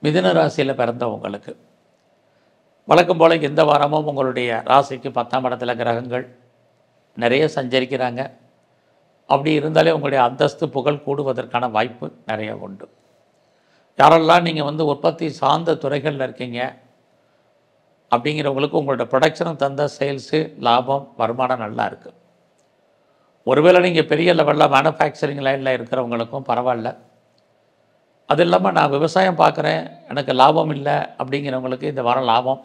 மிதுன ராசியில் பிறந்தவங்களுக்கு வழக்கம் போல் இந்த வாரமும் உங்களுடைய ராசிக்கு 10ஆம் இடத்துல கிரகங்கள் நிறைய சஞ்சரிக்கிறாங்க. அப்படி இருந்தாலே உங்களுடைய அந்தஸ்து புகழ் கூடுவதற்கான வாய்ப்பு நிறைய உண்டு. யாரெல்லாம் நீங்கள் உற்பத்தி சார்ந்த துறைகளில் இருக்கீங்க அப்படிங்கிறவங்களுக்கு உங்களோட ப்ரொடக்ஷனும் தந்த சேல்ஸு லாபம் வருமானம் நல்லா இருக்குது. ஒருவேளை நீங்கள் பெரிய லெவலில் மேனுஃபேக்சரிங் லைனில் இருக்கிறவங்களுக்கும் பரவாயில்ல. அது இல்லாமல் நான் விவசாயம் பார்க்குறேன், எனக்கு லாபம் இல்லை அப்படிங்கிறவங்களுக்கு இந்த வாரம் லாபம்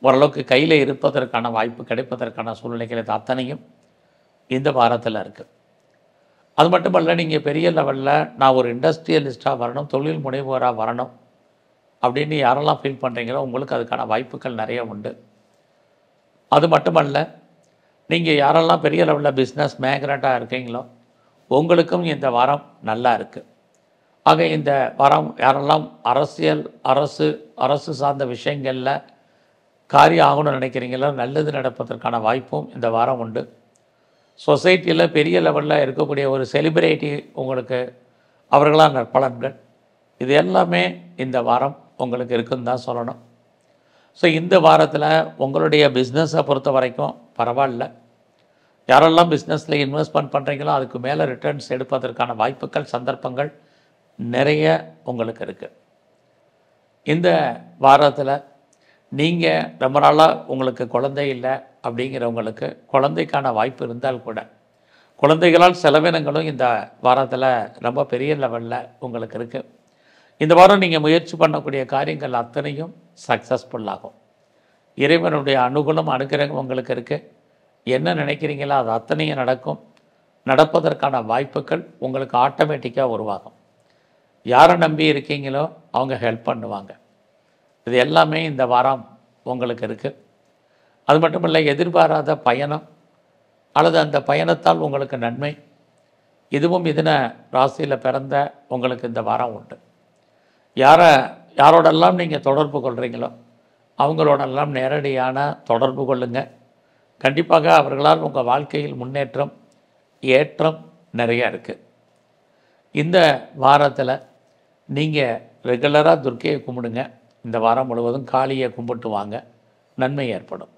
ஓரளவுக்கு கையில் இருப்பதற்கான வாய்ப்பு கிடைப்பதற்கான சூழ்நிலைகள் இது அத்தனையும் இந்த வாரத்தில் இருக்குது. அது மட்டுமல்ல, நீங்கள் பெரிய லெவலில் நான் ஒரு இண்டஸ்ட்ரியலிஸ்ட்டாக வரணும், தொழில் முனைவோராக வரணும் அப்படின்னு யாரெல்லாம் ஃபீல் பண்ணுறீங்களோ உங்களுக்கு அதுக்கான வாய்ப்புகள் நிறைய உண்டு. அது மட்டுமல்ல, நீங்கள் யாரெல்லாம் பெரிய லெவலில் பிஸ்னஸ் மேக்னட்டாக இருக்கீங்களோ உங்களுக்கும் இந்த வாரம் நல்லா இருக்குது. ஆக இந்த வாரம் யாரெல்லாம் அரசு சார்ந்த விஷயங்களில் காரியம் ஆகணும்னு நினைக்கிறீங்களோ நல்லது நடப்பதற்கான வாய்ப்பும் இந்த வாரம் உண்டு. சொசைட்டியில் பெரிய லெவலில் இருக்கக்கூடிய ஒரு செலிப்ரிட்டி உங்களுக்கு அவர்களான நற்பலன்கள் இது எல்லாமே இந்த வாரம் உங்களுக்கு இருக்குன்னு தான் சொல்லணும். ஸோ இந்த வாரத்தில் உங்களுடைய பிஸ்னஸை பொறுத்த வரைக்கும் பரவாயில்ல. யாரெல்லாம் பிஸ்னஸில் இன்வெஸ்ட்மெண்ட் பண்ணுறீங்களோ அதுக்கு மேலே ரிட்டர்ன்ஸ் எடுப்பதற்கான வாய்ப்புகள் சந்தர்ப்பங்கள் நிறைய உங்களுக்கு இருக்குது. இந்த வாரத்தில் நீங்கள் ரொம்ப நாளாக உங்களுக்கு குழந்தை இல்லை அப்படிங்கிறவங்களுக்கு குழந்தைக்கான வாய்ப்பு இருந்தால் கூட குழந்தைகளால் செலவினங்களும் இந்த வாரத்தில் ரொம்ப பெரிய லெவலில் உங்களுக்கு இருக்குது. இந்த வாரம் நீங்கள் முயற்சி பண்ணக்கூடிய காரியங்கள் அத்தனையும் சக்ஸஸ்ஃபுல்லாகும். இறைவனுடைய அனுகூலம் அனுகிரகம் உங்களுக்கு இருக்குது. என்ன நினைக்கிறீங்களோ அது அத்தனையும் நடக்கும். நடப்பதற்கான வாய்ப்புகள் உங்களுக்கு ஆட்டோமேட்டிக்காக உருவாகும். யாரை நம்பி இருக்கீங்களோ அவங்க ஹெல்ப் பண்ணுவாங்க. இது எல்லாமே இந்த வாரம் உங்களுக்கு இருக்குது. அது மட்டும் இல்லை, எதிர்பாராத பயணம் அல்லது அந்த பயணத்தால் உங்களுக்கு நன்மை இதுவும் மிதுன ராசியில் பிறந்த உங்களுக்கு இந்த வாரம் உண்டு. யாரோடெல்லாம் நீங்கள் தொடர்பு கொள்கிறீங்களோ அவங்களோடெல்லாம் நேரடியான தொடர்பு கொள்ளுங்கள். கண்டிப்பாக அவர்களால் உங்கள் வாழ்க்கையில் முன்னேற்றம் ஏற்றம் நிறையா இருக்குது. இந்த வாரத்தில் நீங்கள் ரெகுலராக துர்க்கையை கும்பிடுங்க. இந்த வாரம் முழுவதும் காளியை கும்பிட்டு வாங்க, நன்மை ஏற்படும்.